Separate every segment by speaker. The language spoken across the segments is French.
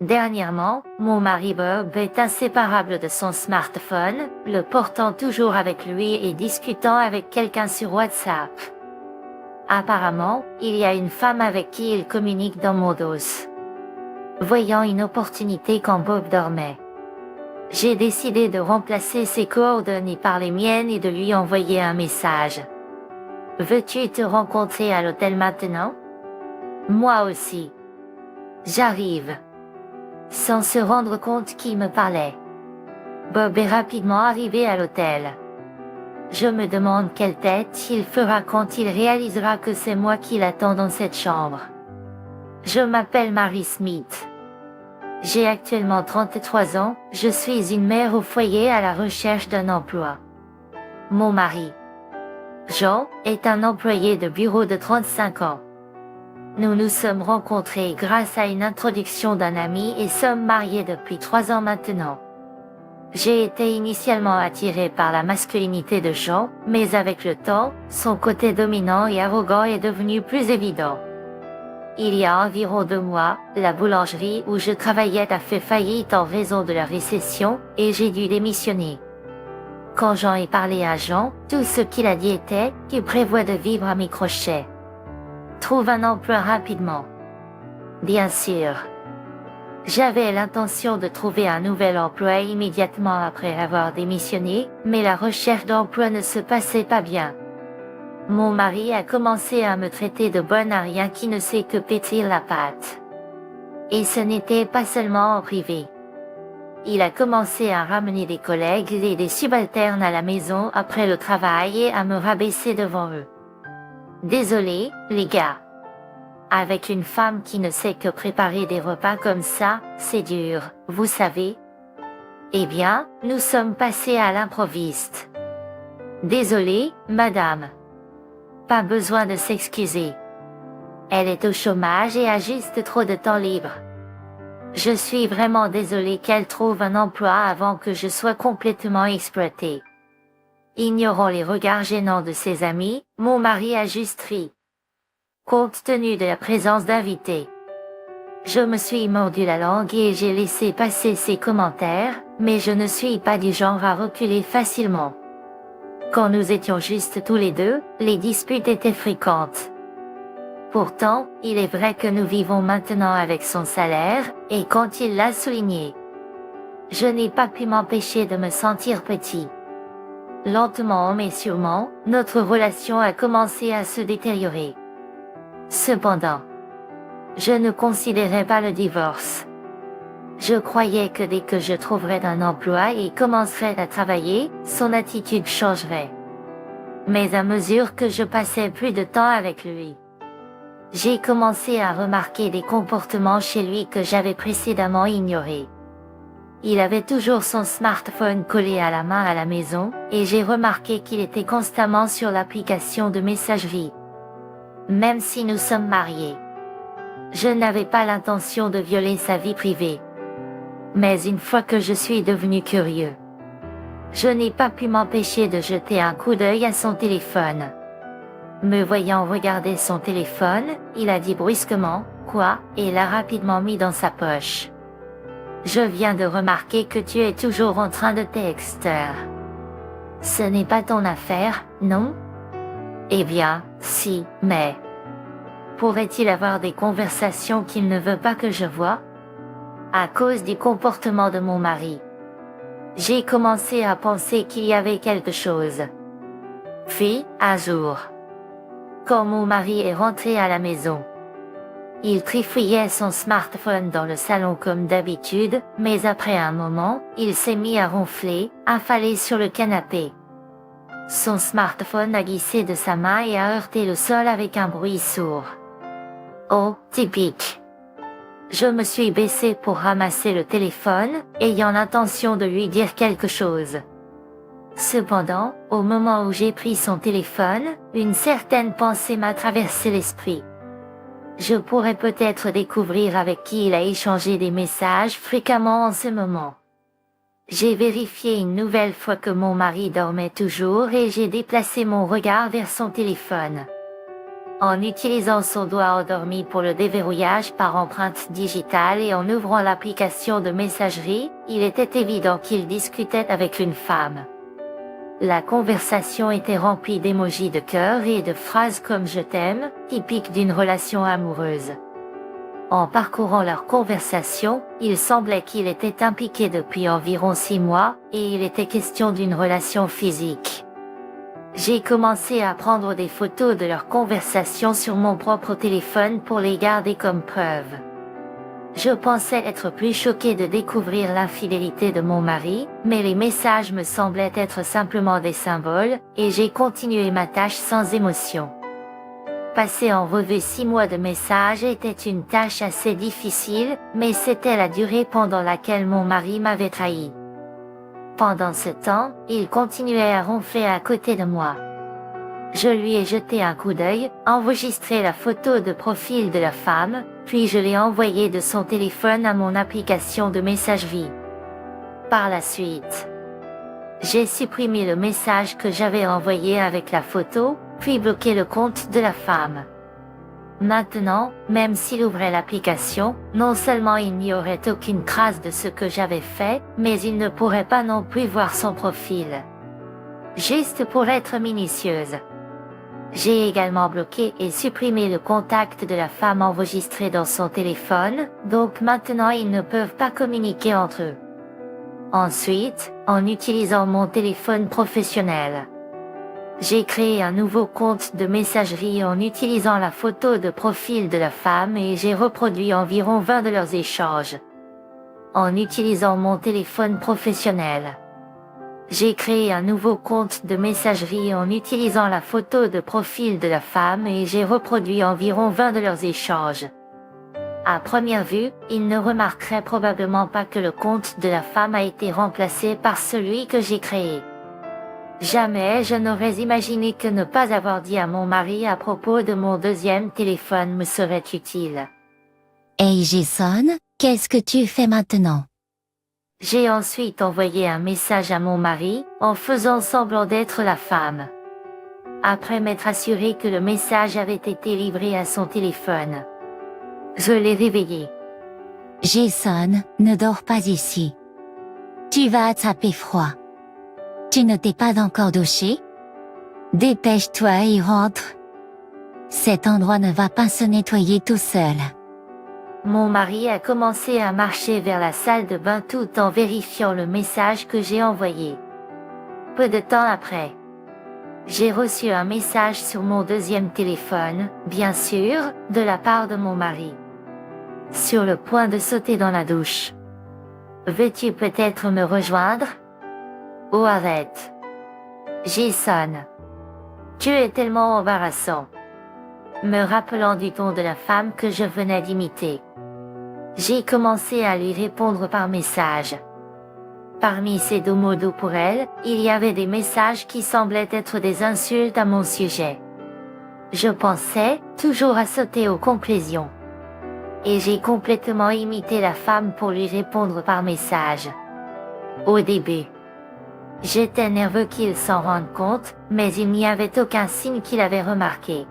Speaker 1: Dernièrement, mon mari Bob est inséparable de son smartphone, le portant toujours avec lui et discutant avec quelqu'un sur WhatsApp. Apparemment, il y a une femme avec qui il communique dans mon dos. Voyant une opportunité quand Bob dormait, j'ai décidé de remplacer ses coordonnées par les miennes et de lui envoyer un message. Veux-tu te rencontrer à l'hôtel maintenant? Moi aussi. J'arrive. Sans se rendre compte qui me parlait. Bob est rapidement arrivé à l'hôtel. Je me demande quelle tête il fera quand il réalisera que c'est moi qui l'attends dans cette chambre. Je m'appelle Mary Smith. J'ai actuellement 33 ans, je suis une mère au foyer à la recherche d'un emploi. Mon mari, Jean, est un employé de bureau de 35 ans. Nous nous sommes rencontrés grâce à une introduction d'un ami et sommes mariés depuis 3 ans maintenant. J'ai été initialement attirée par la masculinité de Jean, mais avec le temps, son côté dominant et arrogant est devenu plus évident. Il y a environ 2 mois, la boulangerie où je travaillais a fait faillite en raison de la récession, et j'ai dû démissionner. Quand j'en ai parlé à Jean, tout ce qu'il a dit était qu'il prévoit de vivre à mes crochets. Trouve un emploi rapidement. Bien sûr. J'avais l'intention de trouver un nouvel emploi immédiatement après avoir démissionné, mais la recherche d'emploi ne se passait pas bien. Mon mari a commencé à me traiter de bonne à rien qui ne sait que pétrir la pâte. Et ce n'était pas seulement en privé. Il a commencé à ramener des collègues et des subalternes à la maison après le travail et à me rabaisser devant eux. Désolé, les gars. Avec une femme qui ne sait que préparer des repas comme ça, c'est dur, vous savez. Eh bien, nous sommes passés à l'improviste. Désolé, madame. Pas besoin de s'excuser. Elle est au chômage et a juste trop de temps libre. Je suis vraiment désolée qu'elle trouve un emploi avant que je sois complètement exploitée. Ignorant les regards gênants de ses amis, mon mari a juste ri. Compte tenu de la présence d'invités. Je me suis mordu la langue et j'ai laissé passer ses commentaires, mais je ne suis pas du genre à reculer facilement. Quand nous étions juste tous les deux, les disputes étaient fréquentes. Pourtant, il est vrai que nous vivons maintenant avec son salaire, et quand il l'a souligné, je n'ai pas pu m'empêcher de me sentir petit. Lentement mais sûrement, notre relation a commencé à se détériorer. Cependant, je ne considérais pas le divorce. Je croyais que dès que je trouverais un emploi et commencerais à travailler, son attitude changerait. Mais à mesure que je passais plus de temps avec lui, j'ai commencé à remarquer des comportements chez lui que j'avais précédemment ignorés. Il avait toujours son smartphone collé à la main à la maison, et j'ai remarqué qu'il était constamment sur l'application de messagerie. Même si nous sommes mariés, je n'avais pas l'intention de violer sa vie privée. Mais une fois que je suis devenu curieux, je n'ai pas pu m'empêcher de jeter un coup d'œil à son téléphone. Me voyant regarder son téléphone, il a dit brusquement « Quoi ?» et l'a rapidement mis dans sa poche. Je viens de remarquer que tu es toujours en train de texter. Ce n'est pas ton affaire, non? Eh bien, si, mais... Pourrait-il avoir des conversations qu'il ne veut pas que je voie? À cause du comportement de mon mari, j'ai commencé à penser qu'il y avait quelque chose. Puis, un jour, quand mon mari est rentré à la maison, il trifouillait son smartphone dans le salon comme d'habitude, mais après un moment, il s'est mis à ronfler, affalé sur le canapé. Son smartphone a glissé de sa main et a heurté le sol avec un bruit sourd. Oh, typique. Je me suis baissée pour ramasser le téléphone, ayant l'intention de lui dire quelque chose. Cependant, au moment où j'ai pris son téléphone, une certaine pensée m'a traversé l'esprit. Je pourrais peut-être découvrir avec qui il a échangé des messages fréquemment en ce moment. J'ai vérifié une nouvelle fois que mon mari dormait toujours et j'ai déplacé mon regard vers son téléphone. En utilisant son doigt endormi pour le déverrouillage par empreinte digitale et en ouvrant l'application de messagerie, il était évident qu'il discutait avec une femme. La conversation était remplie d'émojis de cœur et de phrases comme je t'aime, typiques d'une relation amoureuse. En parcourant leur conversation, il semblait qu'il était impliqué depuis environ 6 mois, et il était question d'une relation physique. J'ai commencé à prendre des photos de leur conversation sur mon propre téléphone pour les garder comme preuve. Je pensais être plus choquée de découvrir l'infidélité de mon mari, mais les messages me semblaient être simplement des symboles, et j'ai continué ma tâche sans émotion. Passer en revue 6 mois de messages était une tâche assez difficile, mais c'était la durée pendant laquelle mon mari m'avait trahi. Pendant ce temps, il continuait à ronfler à côté de moi. Je lui ai jeté un coup d'œil, enregistré la photo de profil de la femme, puis je l'ai envoyée de son téléphone à mon application de messagerie. Par la suite, j'ai supprimé le message que j'avais envoyé avec la photo, puis bloqué le compte de la femme. Maintenant, même s'il ouvrait l'application, non seulement il n'y aurait aucune trace de ce que j'avais fait, mais il ne pourrait pas non plus voir son profil. Juste pour être minutieuse. J'ai également bloqué et supprimé le contact de la femme enregistré dans son téléphone, donc maintenant ils ne peuvent pas communiquer entre eux. Ensuite, en utilisant mon téléphone professionnel, j'ai créé un nouveau compte de messagerie en utilisant la photo de profil de la femme et j'ai reproduit environ 20 de leurs échanges. En utilisant mon téléphone professionnel, j'ai créé un nouveau compte de messagerie en utilisant la photo de profil de la femme et j'ai reproduit environ 20 de leurs échanges. À première vue, il ne remarquerait probablement pas que le compte de la femme a été remplacé par celui que j'ai créé. Jamais je n'aurais imaginé que ne pas avoir dit à mon mari à propos de mon deuxième téléphone me serait utile.
Speaker 2: Hey Jason, qu'est-ce que tu fais maintenant?
Speaker 1: J'ai ensuite envoyé un message à mon mari, en faisant semblant d'être la femme. Après m'être assuré que le message avait été livré à son téléphone, je l'ai réveillé.
Speaker 2: Jason, ne dors pas ici. Tu vas attraper froid. Tu ne t'es pas encore douché? Dépêche-toi et rentre. Cet endroit ne va pas se nettoyer tout seul.
Speaker 1: Mon mari a commencé à marcher vers la salle de bain tout en vérifiant le message que j'ai envoyé. Peu de temps après, j'ai reçu un message sur mon deuxième téléphone, bien sûr, de la part de mon mari. Sur le point de sauter dans la douche. Veux-tu peut-être me rejoindre? Oh arrête. Jason. Tu es tellement embarrassant. Me rappelant du ton de la femme que je venais d'imiter. J'ai commencé à lui répondre par message. Parmi ces 2 mots doux pour elle, il y avait des messages qui semblaient être des insultes à mon sujet. Je pensais toujours à sauter aux conclusions. Et j'ai complètement imité la femme pour lui répondre par message. Au début, j'étais nerveux qu'il s'en rende compte, mais il n'y avait aucun signe qu'il avait remarqué.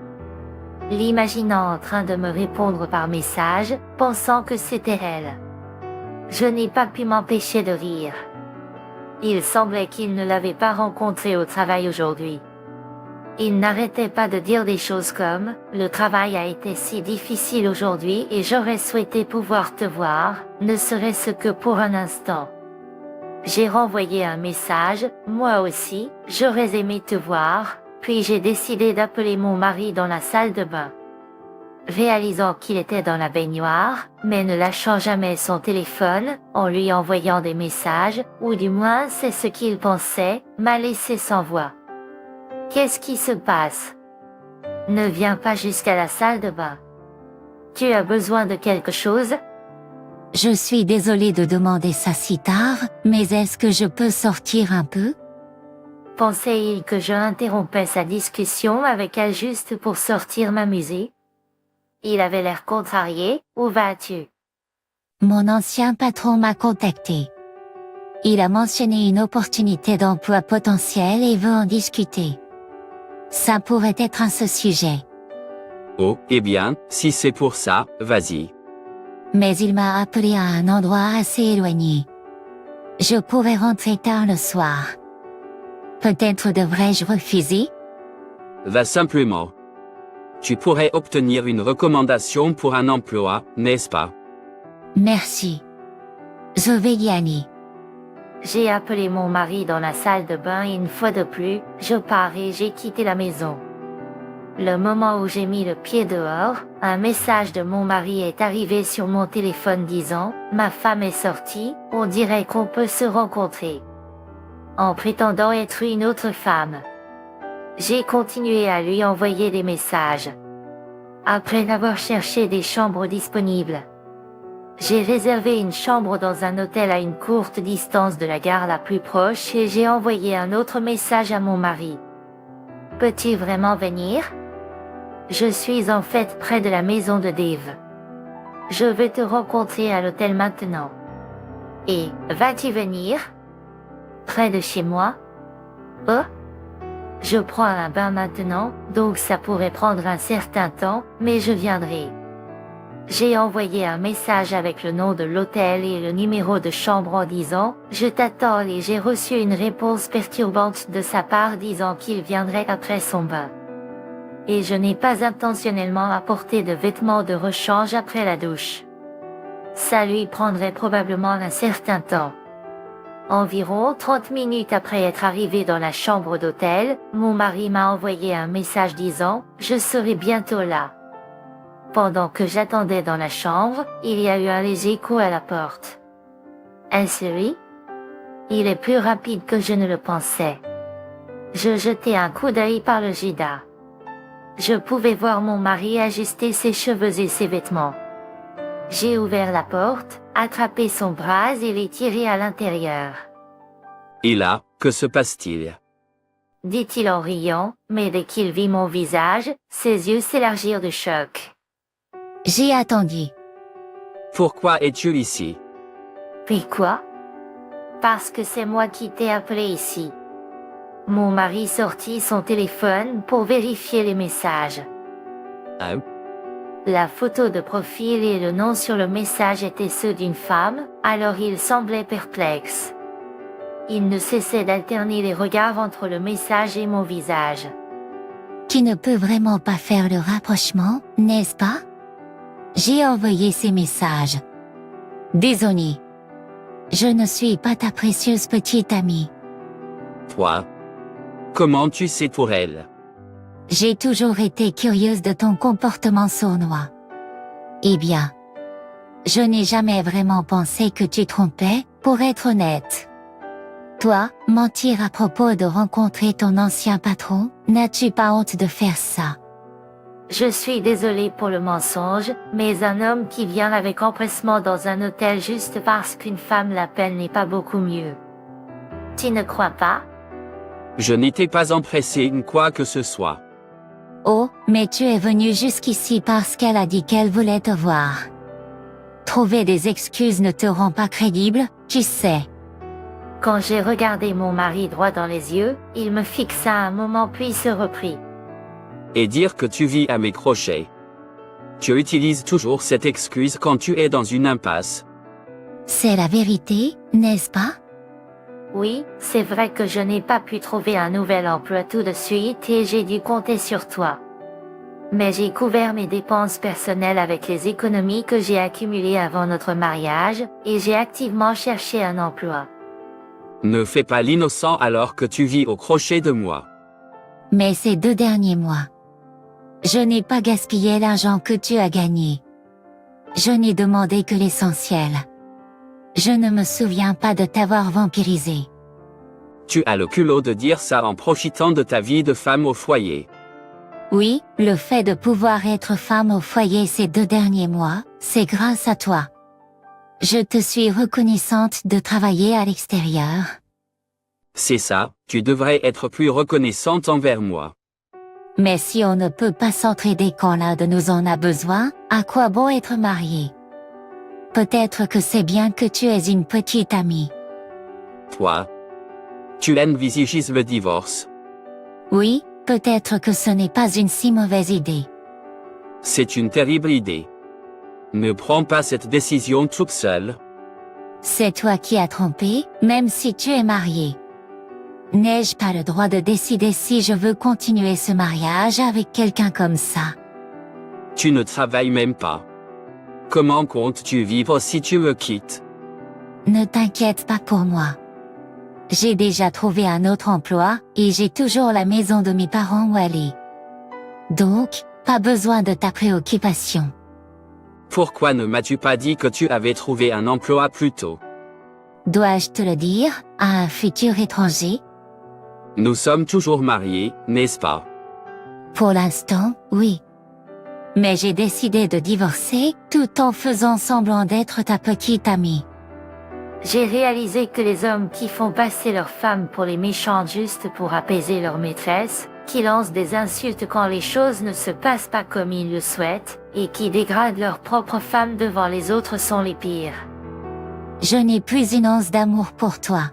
Speaker 1: L'imaginant en train de me répondre par message, pensant que c'était elle. Je n'ai pas pu m'empêcher de rire. Il semblait qu'il ne l'avait pas rencontrée au travail aujourd'hui. Il n'arrêtait pas de dire des choses comme « Le travail a été si difficile aujourd'hui et j'aurais souhaité pouvoir te voir, ne serait-ce que pour un instant. » J'ai renvoyé un message « Moi aussi, j'aurais aimé te voir », puis j'ai décidé d'appeler mon mari dans la salle de bain. Réalisant qu'il était dans la baignoire, mais ne lâchant jamais son téléphone, en lui envoyant des messages, ou du moins c'est ce qu'il pensait, m'a laissé sans voix. Qu'est-ce qui se passe? Ne viens pas jusqu'à la salle de bain. Tu as besoin de quelque chose?
Speaker 2: Je suis désolée de demander ça si tard, mais est-ce que je peux sortir un peu?
Speaker 1: Pensait-il que je interrompais sa discussion avec elle juste pour sortir m'amuser? Il avait l'air contrarié. Où vas-tu?
Speaker 2: Mon ancien patron m'a contacté. Il a mentionné une opportunité d'emploi potentielle et veut en discuter. Ça pourrait être à ce sujet.
Speaker 3: Oh, eh bien, si c'est pour ça, vas-y.
Speaker 2: Mais il m'a appelé à un endroit assez éloigné. Je pourrais rentrer tard le soir. Peut-être devrais-je refuser?
Speaker 3: Va simplement. Tu pourrais obtenir une recommandation pour un emploi, n'est-ce pas?
Speaker 2: Merci. Je vais y aller.
Speaker 1: J'ai appelé mon mari dans la salle de bain et une fois de plus, je pars et j'ai quitté la maison. Le moment où j'ai mis le pied dehors, un message de mon mari est arrivé sur mon téléphone disant « Ma femme est sortie, on dirait qu'on peut se rencontrer », en prétendant être une autre femme. J'ai continué à lui envoyer des messages. Après avoir cherché des chambres disponibles, j'ai réservé une chambre dans un hôtel à une courte distance de la gare la plus proche et j'ai envoyé un autre message à mon mari. « Peux-tu vraiment venir ? Je suis en fait près de la maison de Dave. Je veux te rencontrer à l'hôtel maintenant. Et, vas-tu venir ? Près de chez moi ? Oh ? Je prends un bain maintenant, donc ça pourrait prendre un certain temps, mais je viendrai. J'ai envoyé un message avec le nom de l'hôtel et le numéro de chambre en disant « Je t'attends » et j'ai reçu une réponse perturbante de sa part disant qu'il viendrait après son bain. Et je n'ai pas intentionnellement apporté de vêtements de rechange après la douche. Ça lui prendrait probablement un certain temps. Environ 30 minutes après être arrivé dans la chambre d'hôtel, mon mari m'a envoyé un message disant « Je serai bientôt là ». Pendant que j'attendais dans la chambre, il y a eu un léger écho à la porte. Est-ce lui ? Il est plus rapide que je ne le pensais. Je jetai un coup d'œil par le Jida. Je pouvais voir mon mari ajuster ses cheveux et ses vêtements. J'ai ouvert la porte, attrapé son bras et l'ai tiré à l'intérieur.
Speaker 3: Et là, que se passe-t-il?
Speaker 1: Dit-il en riant, mais dès qu'il vit mon visage, ses yeux s'élargirent de choc.
Speaker 2: J'ai attendu.
Speaker 3: Pourquoi es-tu ici?
Speaker 1: Puis quoi? Parce que c'est moi qui t'ai appelé ici. Mon mari sortit son téléphone pour vérifier les messages.
Speaker 3: Ah,
Speaker 1: La photo de profil et le nom sur le message étaient ceux d'une femme, alors il semblait perplexe. Il ne cessait d'alterner les regards entre le message et mon visage.
Speaker 2: Tu ne peux vraiment pas faire le rapprochement, n'est-ce pas? J'ai envoyé ces messages. Désolé. Je ne suis pas ta précieuse petite amie.
Speaker 3: toi? Comment tu sais pour elle?
Speaker 2: J'ai toujours été curieuse de ton comportement sournois. Eh bien, je n'ai jamais vraiment pensé que tu trompais, pour être honnête. Toi, mentir à propos de rencontrer ton ancien patron, n'as-tu pas honte de faire ça?
Speaker 1: Je suis désolée pour le mensonge, mais un homme qui vient avec empressement dans un hôtel juste parce qu'une femme l'appelle n'est pas beaucoup mieux. Tu ne crois pas?
Speaker 3: Je n'étais pas empressé de quoi que ce soit.
Speaker 2: Oh, mais tu es venu jusqu'ici parce qu'elle a dit qu'elle voulait te voir. Trouver des excuses ne te rend pas crédible, tu sais.
Speaker 1: Quand j'ai regardé mon mari droit dans les yeux, il me fixa un moment puis se reprit.
Speaker 3: Et dire que tu vis à mes crochets. Tu utilises toujours cette excuse quand tu es dans une impasse.
Speaker 2: C'est la vérité, n'est-ce pas?
Speaker 1: Oui, c'est vrai que je n'ai pas pu trouver un nouvel emploi tout de suite et j'ai dû compter sur toi. Mais j'ai couvert mes dépenses personnelles avec les économies que j'ai accumulées avant notre mariage, et j'ai activement cherché un emploi.
Speaker 3: Ne fais pas l'innocent alors que tu vis au crochet de moi.
Speaker 2: Mais ces 2 derniers mois, je n'ai pas gaspillé l'argent que tu as gagné. Je n'ai demandé que l'essentiel. Je ne me souviens pas de t'avoir vampirisé.
Speaker 3: Tu as le culot de dire ça en profitant de ta vie de femme au foyer.
Speaker 2: Oui, le fait de pouvoir être femme au foyer ces 2 derniers mois, c'est grâce à toi. Je te suis reconnaissante de travailler à l'extérieur.
Speaker 3: C'est ça, tu devrais être plus reconnaissante envers moi.
Speaker 2: Mais si on ne peut pas s'entraider quand l'un de nous en a besoin, à quoi bon être marié? Peut-être que c'est bien que tu aies une petite amie.
Speaker 3: Toi? Tu envisages le divorce?
Speaker 2: Oui, peut-être que ce n'est pas une si mauvaise idée.
Speaker 3: C'est une terrible idée. Ne prends pas cette décision toute seule.
Speaker 2: C'est toi qui as trompé, même si tu es marié. N'ai-je pas le droit de décider si je veux continuer ce mariage avec quelqu'un comme ça?
Speaker 3: Tu ne travailles même pas. Comment comptes-tu vivre si tu me quittes?
Speaker 2: Ne t'inquiète pas pour moi. J'ai déjà trouvé un autre emploi, et j'ai toujours la maison de mes parents où aller. Donc, pas besoin de ta préoccupation.
Speaker 3: Pourquoi ne m'as-tu pas dit que tu avais trouvé un emploi plus tôt?
Speaker 2: Dois-je te le dire, à un futur étranger?
Speaker 3: Nous sommes toujours mariés, n'est-ce pas?
Speaker 2: Pour l'instant, oui. Mais j'ai décidé de divorcer, tout en faisant semblant d'être ta petite amie.
Speaker 1: J'ai réalisé que les hommes qui font passer leurs femmes pour les méchantes juste pour apaiser leur maîtresse, qui lancent des insultes quand les choses ne se passent pas comme ils le souhaitent, et qui dégradent leurs propres femmes devant les autres sont les pires.
Speaker 2: Je n'ai plus une once d'amour pour toi.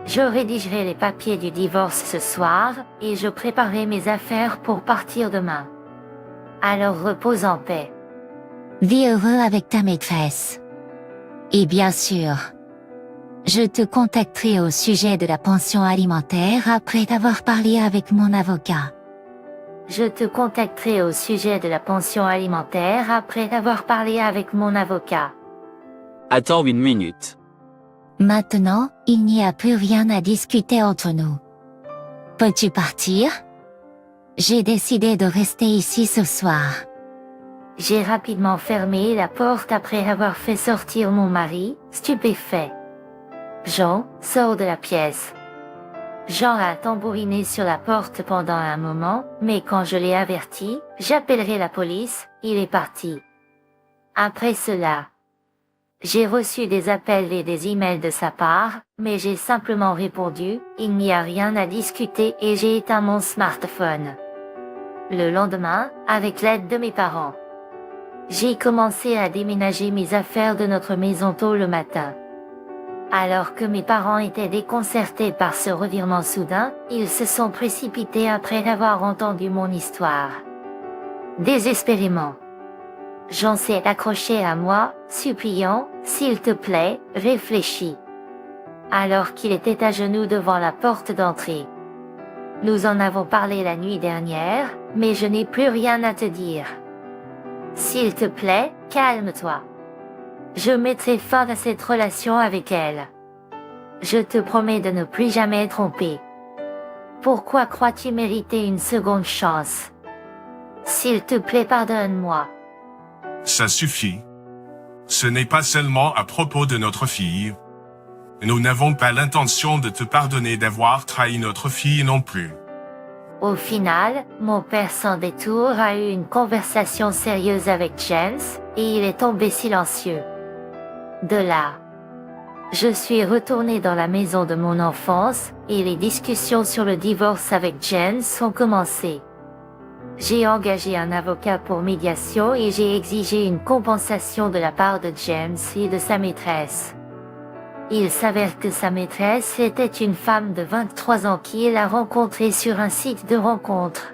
Speaker 1: Je rédigerai les papiers du divorce ce soir, et je préparerai mes affaires pour partir demain. Alors repose en paix.
Speaker 2: Vis heureux avec ta maîtresse. Et bien sûr, je te contacterai au sujet de la pension alimentaire après avoir parlé avec mon avocat.
Speaker 1: Je te contacterai au sujet de la pension alimentaire après avoir parlé avec mon avocat.
Speaker 3: Attends une minute.
Speaker 2: Maintenant, il n'y a plus rien à discuter entre nous. Peux-tu partir? J'ai décidé de rester ici ce soir.
Speaker 1: J'ai rapidement fermé la porte après avoir fait sortir mon mari, stupéfait. Jean sort de la pièce. Jean a tambouriné sur la porte pendant un moment, mais quand je l'ai averti, j'appellerai la police, il est parti. Après cela, j'ai reçu des appels et des emails de sa part, mais j'ai simplement répondu, il n'y a rien à discuter et j'ai éteint mon smartphone. Le lendemain, avec l'aide de mes parents, j'ai commencé à déménager mes affaires de notre maison tôt le matin. Alors que mes parents étaient déconcertés par ce revirement soudain, ils se sont précipités après avoir entendu mon histoire. Désespérément, Jean s'est accroché à moi, suppliant, s'il te plaît, réfléchis. Alors qu'il était à genoux devant la porte d'entrée. Nous en avons parlé la nuit dernière, mais je n'ai plus rien à te dire. S'il te plaît, calme-toi. Je mettrai fin à cette relation avec elle. Je te promets de ne plus jamais tromper. Pourquoi crois-tu mériter une seconde chance? S'il te plaît, pardonne-moi.
Speaker 4: Ça suffit. Ce n'est pas seulement à propos de notre fille. Nous n'avons pas l'intention de te pardonner d'avoir trahi notre fille non plus.
Speaker 1: Au final, mon père sans détour a eu une conversation sérieuse avec James, et il est tombé silencieux. De là, je suis retourné dans la maison de mon enfance, et les discussions sur le divorce avec James ont commencé. J'ai engagé un avocat pour médiation et j'ai exigé une compensation de la part de James et de sa maîtresse. Il s'avère que sa maîtresse était une femme de 23 ans qu'il a rencontrée sur un site de rencontre.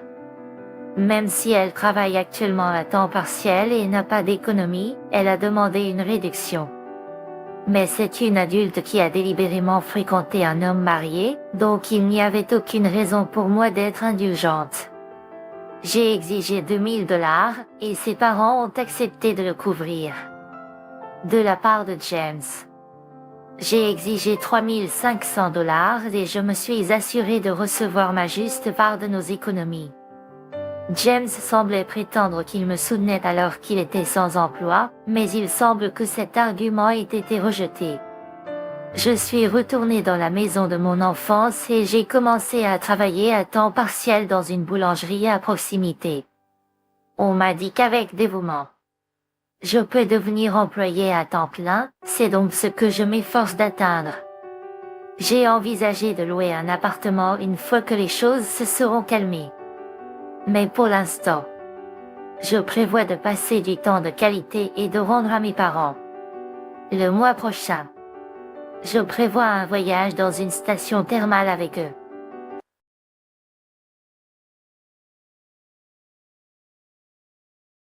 Speaker 1: Même si elle travaille actuellement à temps partiel et n'a pas d'économie, elle a demandé une réduction. Mais c'est une adulte qui a délibérément fréquenté un homme marié, donc il n'y avait aucune raison pour moi d'être indulgente. J'ai exigé $2000 et ses parents ont accepté de le couvrir. De la part de James, j'ai exigé $3500 et je me suis assuré de recevoir ma juste part de nos économies. James semblait prétendre qu'il me soutenait alors qu'il était sans emploi, mais il semble que cet argument ait été rejeté. Je suis retourné dans la maison de mon enfance et j'ai commencé à travailler à temps partiel dans une boulangerie à proximité. On m'a dit qu'avec dévouement, je peux devenir employé à temps plein, c'est donc ce que je m'efforce d'atteindre. J'ai envisagé de louer un appartement une fois que les choses se seront calmées. Mais pour l'instant, je prévois de passer du temps de qualité et de rendre à mes parents. Le mois prochain, je prévois un voyage dans une station thermale avec eux.